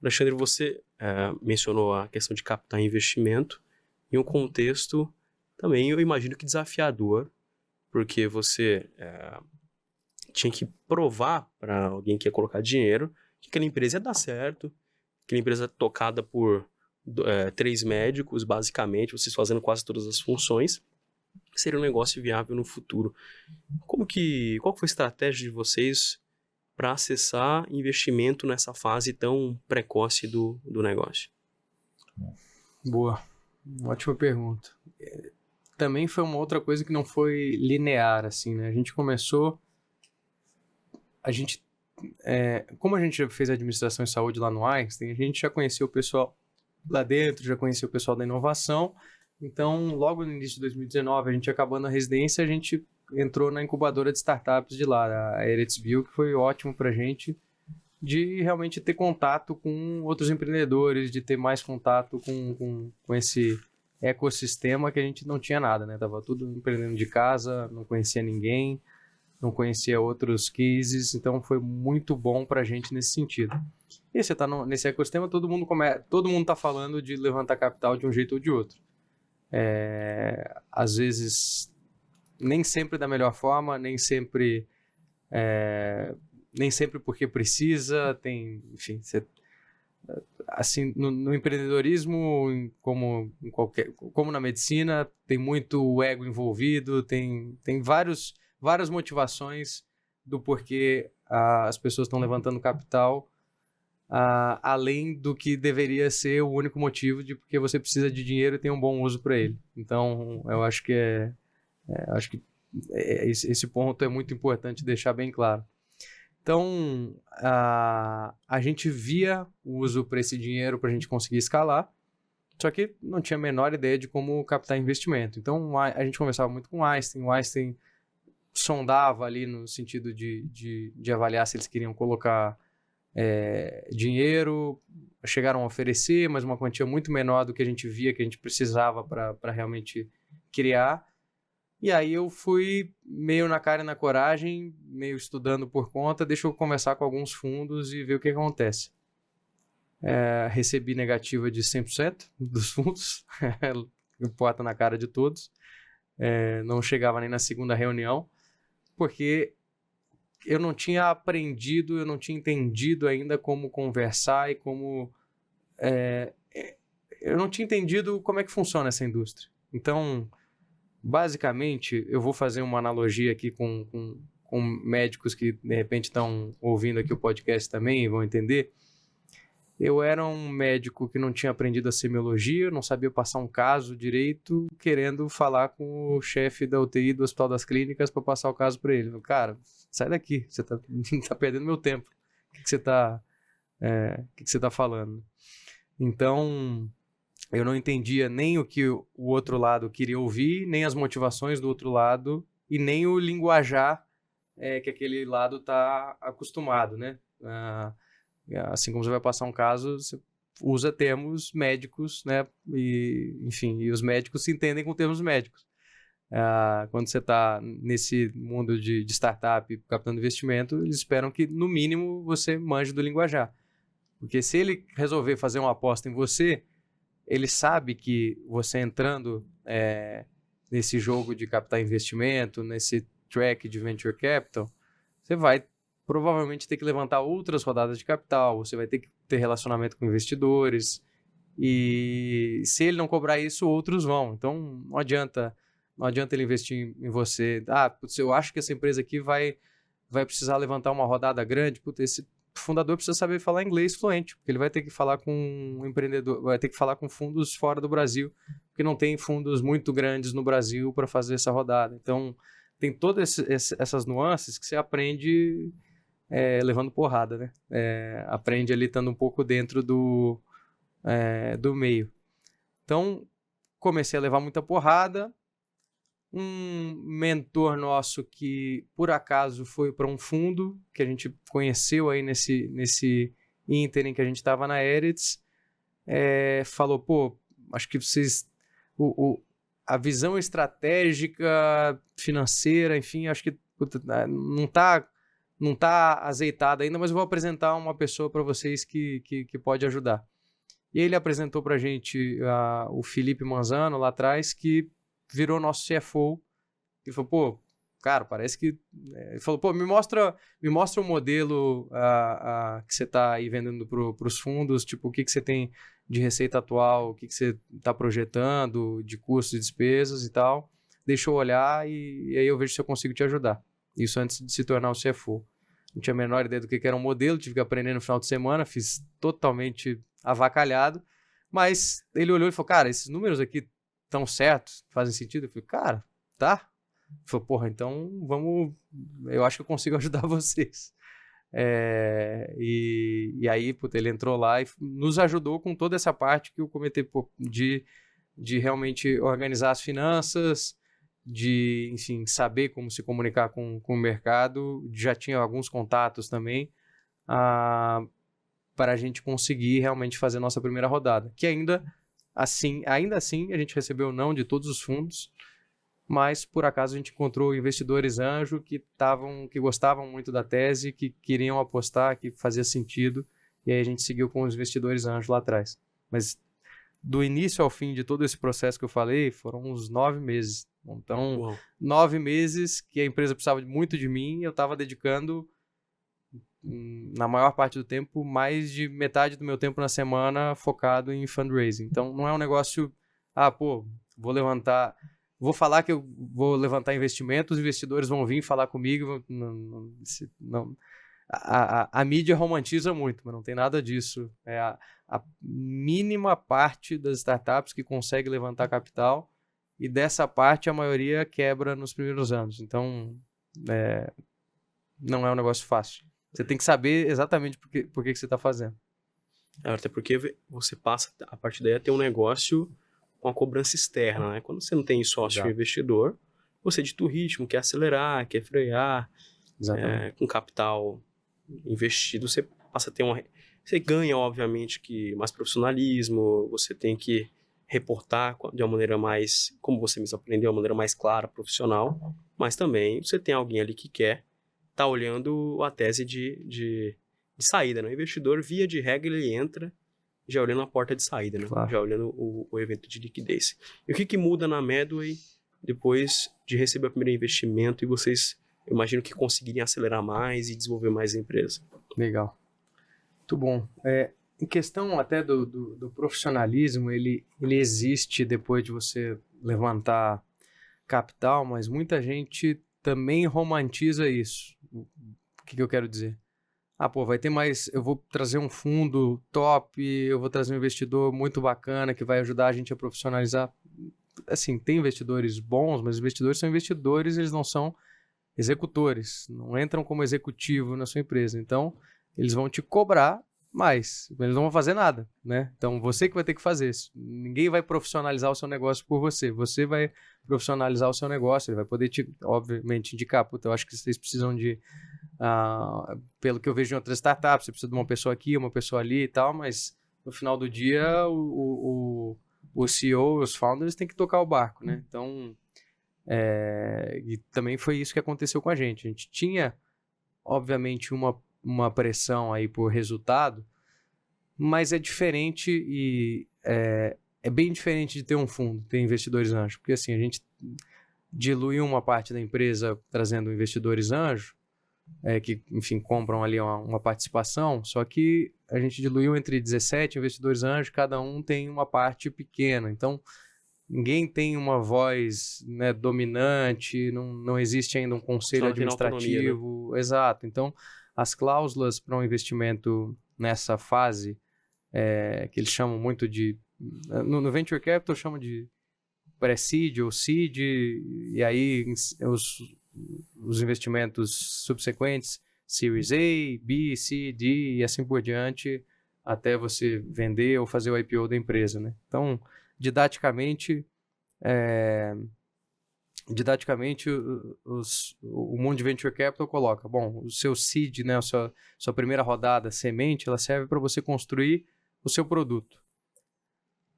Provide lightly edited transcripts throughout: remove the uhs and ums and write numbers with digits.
Alexandre, você mencionou a questão de captar investimento em um contexto também, eu imagino que desafiador, porque você tinha que provar para alguém que ia colocar dinheiro que aquela empresa ia dar certo, aquela empresa tocada por 3 médicos, basicamente, vocês fazendo quase todas as funções, seria um negócio viável no futuro. Qual que foi a estratégia de vocês para acessar investimento nessa fase tão precoce do negócio? Boa, ótima pergunta. Também foi uma outra coisa que não foi linear, assim, né? Como a gente já fez administração em saúde lá no Einstein, a gente já conhecia o pessoal lá dentro, já conhecia o pessoal da inovação. Então, logo no início de 2019, a gente acabando a residência, a gente entrou na incubadora de startups de lá, a Erettsville, que foi ótimo pra gente, de realmente ter contato com outros empreendedores, de ter mais contato com esse ecossistema que a gente não tinha nada, né? Tava tudo empreendendo de casa, não conhecia ninguém, não conhecia outros cases, então foi muito bom pra gente nesse sentido. E você tá nesse ecossistema, todo mundo tá falando de levantar capital de um jeito ou de outro. Às vezes, nem sempre da melhor forma, nem sempre porque precisa, enfim, assim, no empreendedorismo, como na medicina, tem muito ego envolvido, tem várias motivações do porquê as pessoas estão levantando capital, além do que deveria ser o único motivo de porque você precisa de dinheiro e tem um bom uso para ele. Então, eu acho que esse ponto é muito importante deixar bem claro. Então, a gente via o uso para esse dinheiro para a gente conseguir escalar, só que não tinha a menor ideia de como captar investimento. Então, a gente conversava muito com o Einstein sondava ali no sentido de avaliar se eles queriam colocar dinheiro, chegaram a oferecer, mas uma quantia muito menor do que a gente via que a gente precisava para realmente criar. E aí eu fui meio na cara e na coragem, meio estudando por conta, deixa eu conversar com alguns fundos e ver o que acontece. Recebi negativa de 100% dos fundos, porta na cara de todos. Não chegava nem na segunda reunião, porque eu não tinha aprendido, eu não tinha entendido ainda como conversar e como... eu não tinha entendido como é que funciona essa indústria. Então, basicamente, eu vou fazer uma analogia aqui com médicos que, de repente, estão ouvindo aqui o podcast também e vão entender. Eu era um médico que não tinha aprendido a semiologia, não sabia passar um caso direito, querendo falar com o chefe da UTI do Hospital das Clínicas para passar o caso para ele. Cara, sai daqui, você tá perdendo meu tempo. O que você tá falando? Então, eu não entendia nem o que o outro lado queria ouvir, nem as motivações do outro lado, e nem o linguajar que aquele lado está acostumado, né? Assim como você vai passar um caso, você usa termos médicos, né? E, enfim, e os médicos se entendem com termos médicos. Quando você está nesse mundo de startup, captando investimento, eles esperam que, no mínimo, você manje do linguajar. Porque se ele resolver fazer uma aposta em você, ele sabe que você entrando nesse jogo de captar investimento, nesse track de venture capital, você vai provavelmente ter que levantar outras rodadas de capital, você vai ter que ter relacionamento com investidores, e se ele não cobrar isso, outros vão. Então, não adianta ele investir em você. Putz, eu acho que essa empresa aqui vai precisar levantar uma rodada grande. Putz, esse fundador precisa saber falar inglês fluente, porque ele vai ter que falar com um empreendedor, vai ter que falar com fundos fora do Brasil, porque não tem fundos muito grandes no Brasil para fazer essa rodada. Então, tem todas essas nuances que você aprende levando porrada, né? Aprende ali estando um pouco dentro do meio. Então, comecei a levar muita porrada. Um mentor nosso que, por acaso, foi para um fundo que a gente conheceu aí nesse ínterim que a gente estava na Eretz, falou, pô, acho que vocês... a visão estratégica, financeira, enfim, acho que não está não está azeitado ainda, mas eu vou apresentar uma pessoa para vocês que pode ajudar. E ele apresentou para a gente o Felipe Manzano lá atrás, que virou nosso CFO. Ele falou, pô, cara, parece que... Ele falou, pô, me mostra o modelo que você está aí vendendo para os fundos, tipo, o que você tem de receita atual, o que você está projetando de custos e despesas e tal. Deixa eu olhar e aí eu vejo se eu consigo te ajudar. Isso antes de se tornar o CFO. Não tinha a menor ideia do que era um modelo, tive que aprender no final de semana, fiz totalmente avacalhado, mas ele olhou e falou, cara, esses números aqui estão certos, fazem sentido? Eu falei, cara, tá. Ele falou, porra, então eu acho que eu consigo ajudar vocês. E aí, puta, ele entrou lá e nos ajudou com toda essa parte que eu comentei, pô, de realmente organizar as finanças, de, enfim, saber como se comunicar com o mercado. Já tinha alguns contatos também para a gente conseguir realmente fazer a nossa primeira rodada, que ainda assim a gente recebeu o não de todos os fundos, mas por acaso a gente encontrou investidores anjo que gostavam muito da tese, que queriam apostar, que fazia sentido, e aí a gente seguiu com os investidores anjo lá atrás. Mas do início ao fim de todo esse processo que eu falei, foram uns 9 meses. Então, Uau. 9 meses que a empresa precisava muito de mim, eu estava dedicando, na maior parte do tempo, mais de metade do meu tempo na semana focado em fundraising. Então, não é um negócio, vou falar que eu vou levantar investimentos, os investidores vão vir falar comigo. Não. A mídia romantiza muito, mas não tem nada disso. É a mínima parte das startups que consegue levantar capital, e dessa parte a maioria quebra nos primeiros anos. Então, não é um negócio fácil. Você tem que saber exatamente por que você está fazendo. Até porque você passa, a partir daí, a ter um negócio com a cobrança externa, né? Quando você não tem sócio investidor, você dita o ritmo, quer acelerar, quer frear. Com capital investido, você passa a ter você ganha, obviamente, que mais profissionalismo, você tem que reportar de uma maneira mais, como você mesmo aprendeu, uma maneira mais clara, profissional, mas também você tem alguém ali que quer estar olhando a tese de saída, né? O investidor, via de regra, ele entra já olhando a porta de saída, né? Claro. Já olhando o evento de liquidez. E o que muda na Medway depois de receber o primeiro investimento e vocês, eu imagino que conseguirem acelerar mais e desenvolver mais a empresa? Legal. Muito bom. Em questão até do profissionalismo, ele existe depois de você levantar capital, mas muita gente também romantiza isso. O que eu quero dizer? Vai ter mais, eu vou trazer um fundo top, eu vou trazer um investidor muito bacana que vai ajudar a gente a profissionalizar. Assim, tem investidores bons, mas investidores são investidores, eles não são executores, não entram como executivo na sua empresa. Então, eles vão te cobrar mais, eles não vão fazer nada, né? Então, você que vai ter que fazer isso. Ninguém vai profissionalizar o seu negócio por você. Você vai profissionalizar o seu negócio, ele vai poder te, obviamente, indicar, eu acho que vocês precisam de, pelo que eu vejo em outras startups, você precisa de uma pessoa aqui, uma pessoa ali e tal, mas no final do dia, o CEO, os founders têm que tocar o barco, né? Então, e também foi isso que aconteceu com a gente. A gente tinha, obviamente, uma pressão aí por resultado, mas é diferente e é bem diferente de ter um fundo, ter investidores anjos, porque assim, a gente diluiu uma parte da empresa trazendo investidores anjos, que, enfim, compram ali uma participação, só que a gente diluiu entre 17 investidores anjos, cada um tem uma parte pequena, então ninguém tem uma voz, né, dominante, não existe ainda um conselho administrativo. Autonomia, né? Exato. Então, as cláusulas para um investimento nessa fase, que eles chamam muito de... No Venture Capital chamam de pré-seed ou seed, e aí os investimentos subsequentes, Series A, B, C, D e assim por diante, até você vender ou fazer o IPO da empresa, né? Então, didaticamente, o mundo de Venture Capital coloca, bom, o seu seed, né, sua primeira rodada, semente, ela serve para você construir o seu produto.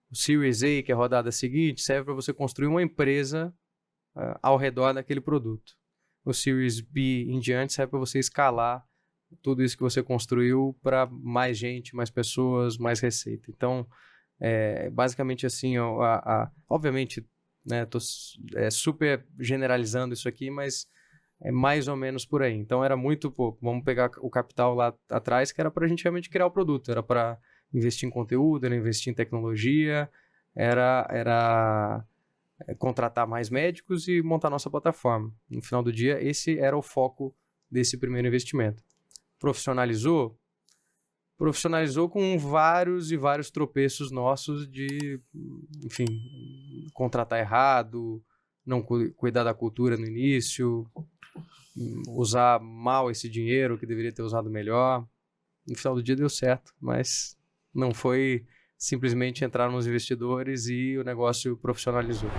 O Series A, que é a rodada seguinte, serve para você construir uma empresa ao redor daquele produto. o Series B em diante serve para você escalar tudo isso que você construiu para mais gente, mais pessoas, mais receita. Então, basicamente assim, obviamente, né, tô super generalizando isso aqui, mas é mais ou menos por aí. Então era muito pouco. Vamos pegar o capital lá atrás, que era para a gente realmente criar o produto, era para investir em conteúdo, era investir em tecnologia, era contratar mais médicos e montar nossa plataforma. No final do dia, esse era o foco desse primeiro investimento. Profissionalizou com vários e vários tropeços nossos de, enfim, contratar errado, não cuidar da cultura no início, usar mal esse dinheiro que deveria ter usado melhor. No final do dia deu certo, mas não foi simplesmente entrar nos investidores e o negócio profissionalizou.